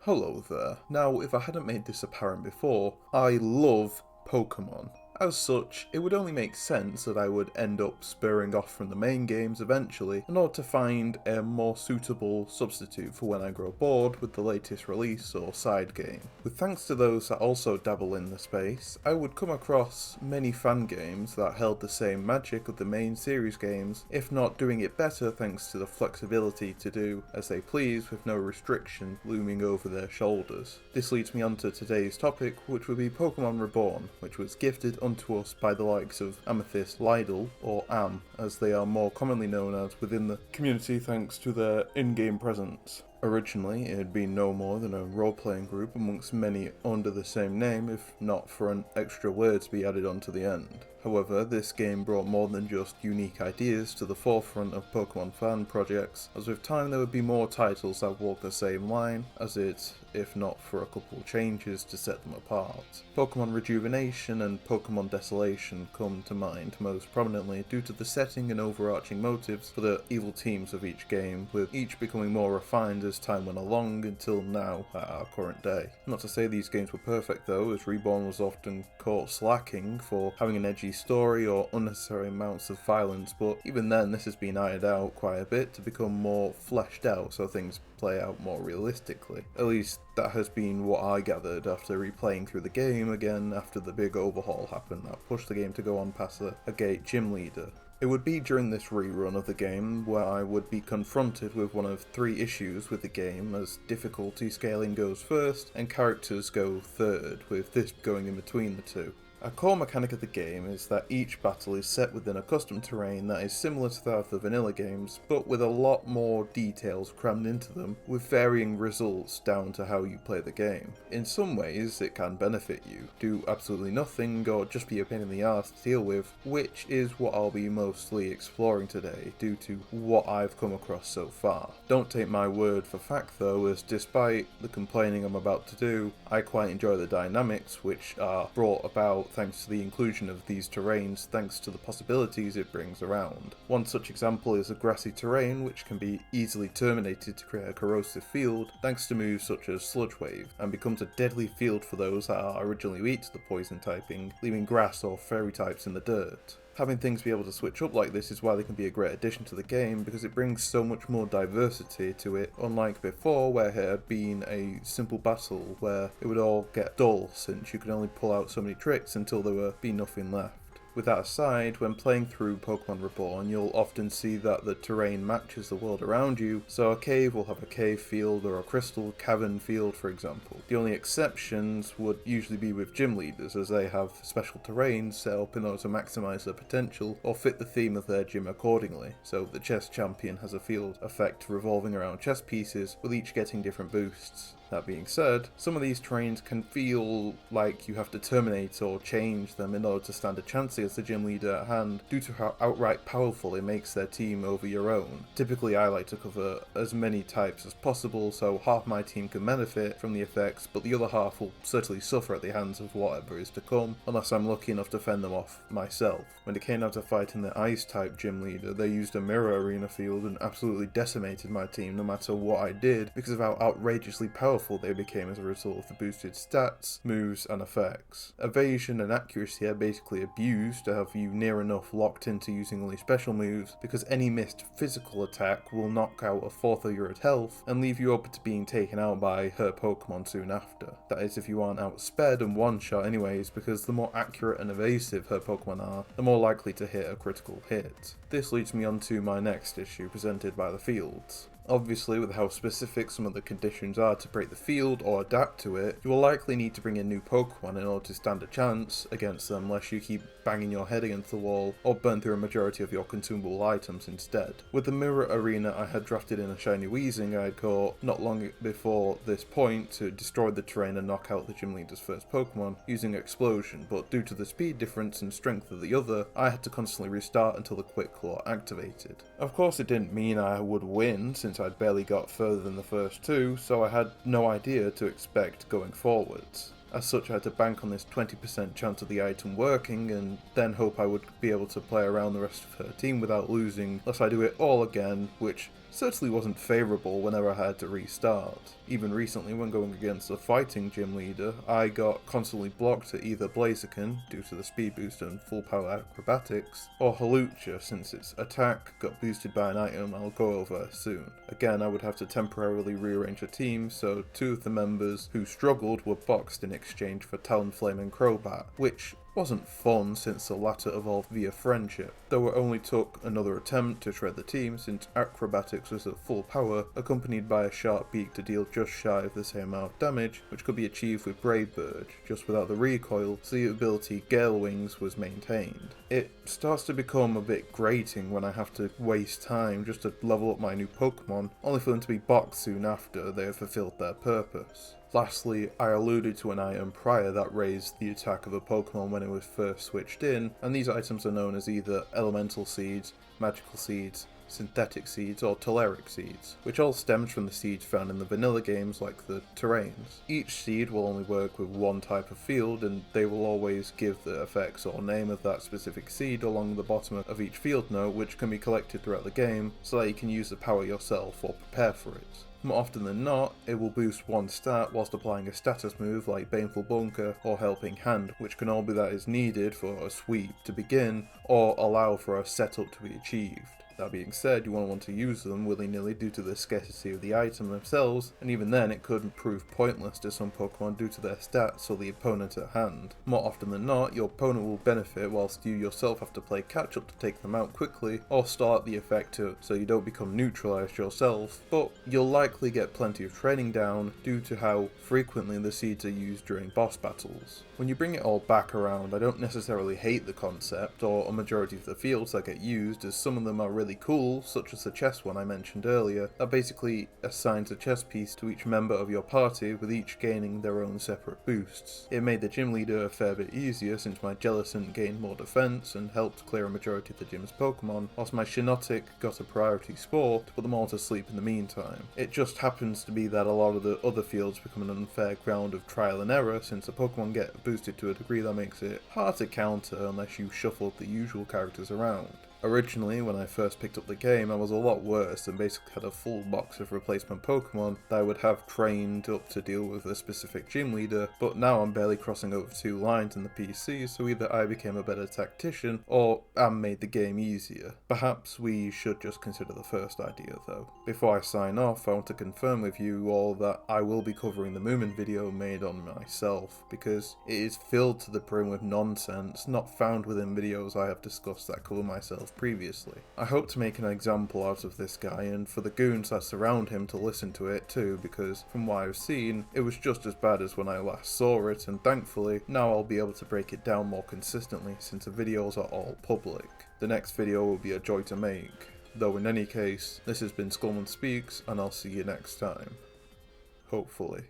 Hello there. Now, if I hadn't made this apparent before, I love Pokemon. As such, it would only make sense that I would end up spurring off from the main games eventually in order to find a more suitable substitute for when I grow bored with the latest release or side game. With thanks to those that also dabble in the space, I would come across many fan games that held the same magic of the main series games, if not doing it better thanks to the flexibility to do as they please with no restriction looming over their shoulders. This leads me on to today's topic, which would be Pokemon Reborn, which was gifted unto us by the likes of Amethyst Lydell, or AM, as they are more commonly known as within the community thanks to their in-game presence. Originally, it had been no more than a role-playing group amongst many under the same name, if not for an extra word to be added onto the end. However, this game brought more than just unique ideas to the forefront of Pokemon fan projects, as with time there would be more titles that walk the same line as it, if not for a couple changes to set them apart. Pokemon Rejuvenation and Pokemon Desolation come to mind most prominently due to the setting and overarching motives for the evil teams of each game, with each becoming more refined as time went along until now at our current day. Not to say these games were perfect though, as Reborn was often caught slacking for having an edgy story or unnecessary amounts of violence, but even then this has been ironed out quite a bit to become more fleshed out so things play out more realistically. At least that has been what I gathered after replaying through the game again after the big overhaul happened that pushed the game to go on past a gate gym leader. It would be during this rerun of the game where I would be confronted with one of three issues with the game, as difficulty scaling goes first and characters go third, with this going in between the two. A core mechanic of the game is that each battle is set within a custom terrain that is similar to that of the vanilla games, but with a lot more details crammed into them, with varying results down to how you play the game. In some ways it can benefit you, do absolutely nothing or just be a pain in the arse to deal with, which is what I'll be mostly exploring today due to what I've come across so far. Don't take my word for fact though, as despite the complaining I'm about to do, I quite enjoy the dynamics which are brought about thanks to the inclusion of these terrains thanks to the possibilities it brings around. One such example is a grassy terrain which can be easily terminated to create a corrosive field thanks to moves such as Sludge Wave, and becomes a deadly field for those that are originally weak to the poison typing, leaving grass or fairy types in the dirt. Having things be able to switch up like this is why they can be a great addition to the game, because it brings so much more diversity to it, unlike before where it had been a simple battle where it would all get dull since you could only pull out so many tricks until there would be nothing left. With that aside, when playing through Pokemon Reborn, you'll often see that the terrain matches the world around you, so a cave will have a cave field or a crystal cavern field for example. The only exceptions would usually be with gym leaders, as they have special terrains set up in order to maximise their potential or fit the theme of their gym accordingly. So the chess champion has a field effect revolving around chess pieces, with each getting different boosts. That being said, some of these terrains can feel like you have to terminate or change them in order to stand a chance against the gym leader at hand due to how outright powerful it makes their team over your own. Typically I like to cover as many types as possible so half my team can benefit from the effects, but the other half will certainly suffer at the hands of whatever is to come, unless I'm lucky enough to fend them off myself. When it came down to fighting the ice type gym leader, they used a mirror arena field and absolutely decimated my team no matter what I did because of how outrageously powerful they became as a result of the boosted stats, moves and effects. Evasion and accuracy are basically abused to have you near enough locked into using only special moves, because any missed physical attack will knock out a fourth of your health and leave you open to being taken out by her Pokemon soon after. That is if you aren't outsped and one-shot anyways, because the more accurate and evasive her Pokemon are, the more likely to hit a critical hit. This leads me on to my next issue presented by the fields. Obviously, with how specific some of the conditions are to break the field or adapt to it, you will likely need to bring in new Pokemon in order to stand a chance against them, lest you keep banging your head against the wall or burn through a majority of your consumable items instead. With the Mirror Arena, I had drafted in a shiny Weezing I had caught not long before this point to destroy the terrain and knock out the gym leader's first Pokemon using Explosion, but due to the speed difference and strength of the other, I had to constantly restart until the Quick Claw activated. Of course it didn't mean I would win, since I'd barely got further than the first two, so I had no idea to expect going forwards. As such, I had to bank on this 20% chance of the item working, and then hope I would be able to play around the rest of her team without losing, lest I do it all again, which certainly wasn't favourable whenever I had to restart. Even recently, when going against a fighting gym leader, I got constantly blocked at either Blaziken, due to the speed boost and full power acrobatics, or Hawlucha, since its attack got boosted by an item I'll go over soon. Again, I would have to temporarily rearrange a team, so 2 of the members who struggled were boxed in exchange for Talonflame and Crobat, which wasn't fun since the latter evolved via friendship, though it only took another attempt to shred the team since acrobatics was at full power, accompanied by a sharp beak to deal just shy of the same amount of damage, which could be achieved with Brave Bird, just without the recoil, so the ability Gale Wings was maintained. It starts to become a bit grating when I have to waste time just to level up my new Pokemon, only for them to be boxed soon after they have fulfilled their purpose. Lastly, I alluded to an item prior that raised the attack of a Pokemon when it was first switched in, and these items are known as either Elemental Seeds, Magical Seeds, Synthetic Seeds, or Toleric Seeds, which all stems from the seeds found in the vanilla games like the terrains. Each seed will only work with one type of field, and they will always give the effects or name of that specific seed along the bottom of each field note, which can be collected throughout the game so that you can use the power yourself or prepare for it. More often than not, it will boost one stat whilst applying a status move like Baneful Bunker or Helping Hand, which can all be that is needed for a sweep to begin or allow for a setup to be achieved. That being said, you won't want to use them willy-nilly due to the scarcity of the item themselves, and even then it could prove pointless to some Pokemon due to their stats or the opponent at hand. More often than not, your opponent will benefit whilst you yourself have to play catch-up to take them out quickly, or start the effect so you don't become neutralised yourself, but you'll likely get plenty of training down due to how frequently the seeds are used during boss battles. When you bring it all back around, I don't necessarily hate the concept, or a majority of the fields that get used, as some of them are really cool, such as the chess one I mentioned earlier, that basically assigns a chess piece to each member of your party, with each gaining their own separate boosts. It made the gym leader a fair bit easier since my Jellicent gained more defense and helped clear a majority of the gym's Pokemon, whilst my Shiinotic got a priority spore to put them all to sleep in the meantime. It just happens to be that a lot of the other fields become an unfair ground of trial and error since the Pokemon get boosted to a degree that makes it hard to counter unless you shuffle the usual characters around. Originally, when I first picked up the game, I was a lot worse and basically had a full box of replacement Pokemon that I would have trained up to deal with a specific gym leader, but now I'm barely crossing over 2 lines in the PC, so either I became a better tactician or Am made the game easier. Perhaps we should just consider the first idea though. Before I sign off, I want to confirm with you all that I will be covering the Moomin video made on myself, because it is filled to the brim with nonsense not found within videos I have discussed that cover myself previously. I hope to make an example out of this guy and for the goons that surround him to listen to it too, because from what I've seen, it was just as bad as when I last saw it, and thankfully now I'll be able to break it down more consistently since the videos are all public. The next video will be a joy to make, though in any case, this has been Skullman Speaks and I'll see you next time. Hopefully.